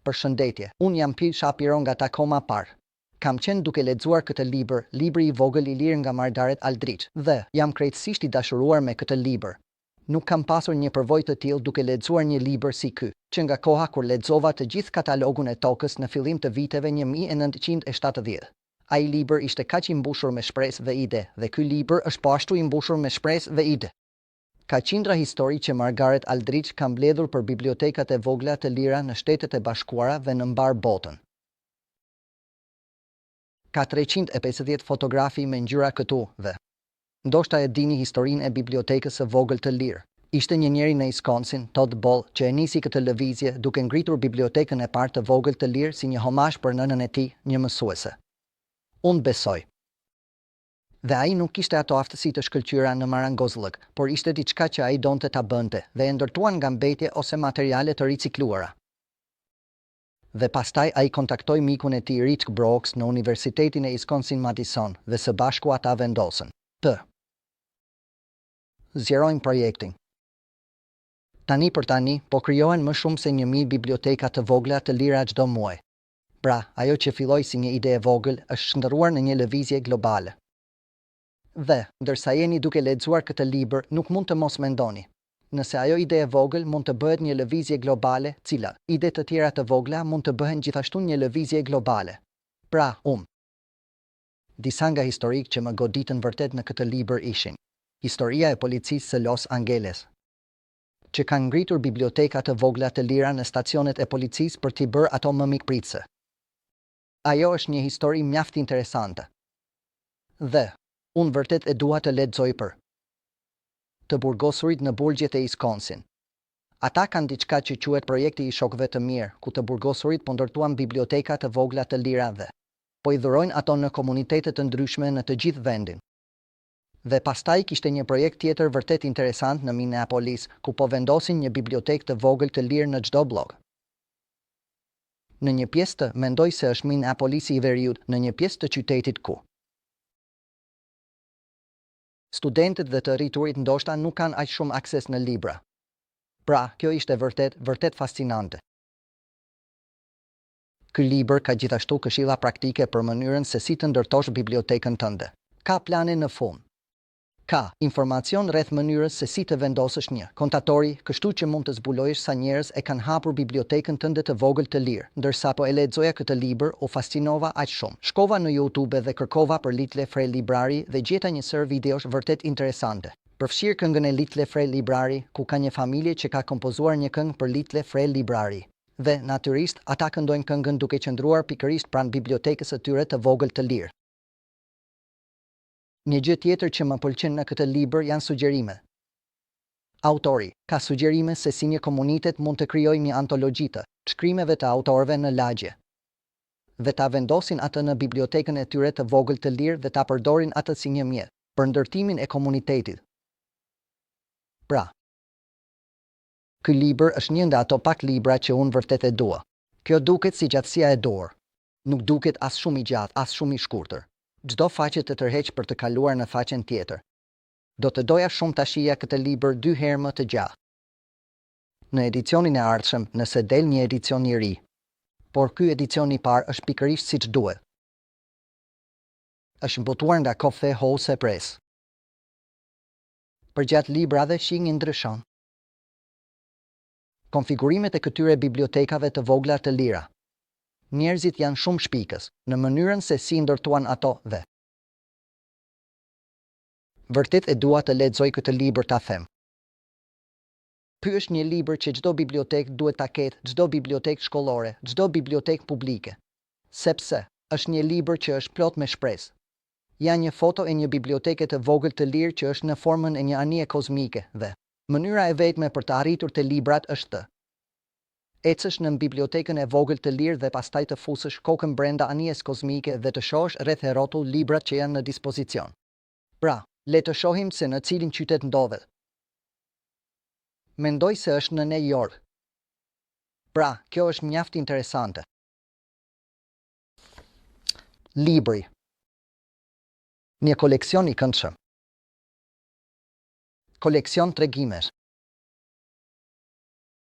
Përshëndetje, unë jam Pil Shapiro nga Takoma Park. Kam qenë duke lexuar këtë libër, libri i vogël i lirë nga Margaret Aldrich, dhe jam krejtësisht i dashuruar me këtë libër. Nuk kam pasur një përvojë të tillë duke lexuar një libër si ky, që nga koha kur lexova të gjithë katalogun e tokës në fillim të viteve 1970. Ai libër ishte kaq i mbushur me shpresë dhe ide, dhe ky libër është po ashtu i mbushur me shpresë dhe ide. Ka qindra histori që Margaret Aldrich ka mbledhur për bibliotekat e vogla të lira në Shtetet e Bashkuara dhe në mbar botën. Ka 350 fotografi me ngjyra këtu dhe ndoshta e dini historinë e bibliotekës së vogël të lirë. Ishte një njeri në Wisconsin, Todd Ball, që e nisi këtë lëvizje duke ngritur bibliotekën e parë të vogël të lirë si një homazh për nënën e tij, një mësuese. Unë besoj. Dhe ai nuk kishte ato aftësi të shkëlqyera në marangozllëk, por ishte diçka që ai donte ta bënte dhe e ndërtuan nga mbetje ose materiale të ricikluara. Dhe pastaj ai kontaktoi mikun e tij Rich Brooks në Universitetin e Wisconsin-Madison dhe së bashku ata vendosën të zgjerojnë projektin. Tani për tani, po krijohen më shumë se 1000 biblioteka të vogla të lira çdo muaj. Pra, ajo që filloi si një ide e vogël është shndërruar në një lëvizje globale. Dhe, ndërsa jeni duke lexuar këtë libër, nuk mund të mos mendoni. Nëse ajo ide e vogël mund të bëhet një lëvizje globale, cila ide të tjera të vogla mund të bëhen gjithashtu një lëvizje globale. Pra, Disa nga historikë që më goditën vërtet në këtë libër ishin historia e policisë së Los Angeles, që kanë ngritur biblioteka të vogla të lira në stacionet e policisë për t'i bërë ato më mikpritëse. Ajo është një histori mjaft interesante. Dhe unë vërtet e dua të lexoj për të burgosurit në burgjet e Wisconsin. Ata kanë diçka që quhet projekti i shokëve të mirë, ku të burgosurit po ndërtuan biblioteka të vogla të lira dhe po i dhurojnë ato në komunitete të ndryshme në të gjithë vendin. Dhe pastaj kishte një projekt tjetër vërtet interesant në Minneapolis, ku po vendosin një bibliotekë të vogël të lirë në çdo blok. Në një pjesë të, mendoj se është Minneapolisi i Veriut, në një pjesë të qytetit ku studentët dhe të rriturit ndoshta nuk kanë aq shumë akses në libra. Pra, kjo ishte vërtet fascinante. Ky libër ka gjithashtu këshilla praktike për mënyrën se si të ndërtosh bibliotekën tënde. Ka plane në fund. Ka informacion rreth mënyrës se si të vendosësh një kontatori, kështu që mund të zbulojësh sa njerëz e kanë hapur bibliotekën tënde të vogël të lirë. Ndërsa po e lexoja këtë libër, u fascinova aq shumë. Shkova në YouTube dhe kërkova për Little Frey Library dhe gjeta një sër videosh vërtet interesante. Përfshir këngën e Little Frey Library, ku ka një familje që ka kompozuar një këngë për Little Frey Library. Dhe, natyrisht, ata këndojnë këngën duke qëndruar pikërisht pranë bibliotekës së tyre të vogël të lirë. Një gjë tjetër që më pëlqen në këtë libër janë sugjerimet. Autori ka sugjerime se si një komunitet mund të krijojë një antologji të shkrimeve të autorëve në lagje dhe ta vendosin atë në bibliotekën e tyre të vogël të lirë dhe ta përdorin atë si një mjet për ndërtimin e komunitetit. Pra, ky libër është një nga ato pak libra që unë vërtet e dua. Kjo duket si gjatësia e dorë. Nuk duket as shumë i gjatë, as shumë i shkurtër. Çdo faqe të tërheq për të kaluar në faqen tjetër. Do të doja shumë ta shija këtë libër 2 herë më të gjatë. Në edicionin e ardhshëm, nëse del një edicion i ri. Por ky edicion i parë është pikërisht siç duhet. Është mbutuar nga Coffee House Press. Përgjatë librave shihni ndryshon. Konfigurimet e këtyre bibliotekave të vogla të lira. Njerëzit janë shumë shpikës në mënyrën se si ndërtuan ato dhe vërtet e dua të lexoj këtë libër ta them. Ky është një libër që çdo bibliotekë duhet ta ketë, çdo bibliotekë shkollore, çdo bibliotekë publike, sepse është një libër që është plot me shpresë. Ja një foto e një biblioteke të vogël të lirë që është në formën e një anije kozmike dhe mënyra e vetme për të arritur te librat është të ecësh në bibliotekën e vogël të lirë dhe pastaj të fusësh kokën brenda anijes kozmike dhe të shohësh rreth e rrotull librat që janë në dispozicion. Pra, le të shohim se në cilin qytet ndodhet. Mendoj se është në New York. Pra, kjo është mjaft interesante. Libri. Një koleksion i këndshëm. Koleksion tregimesh.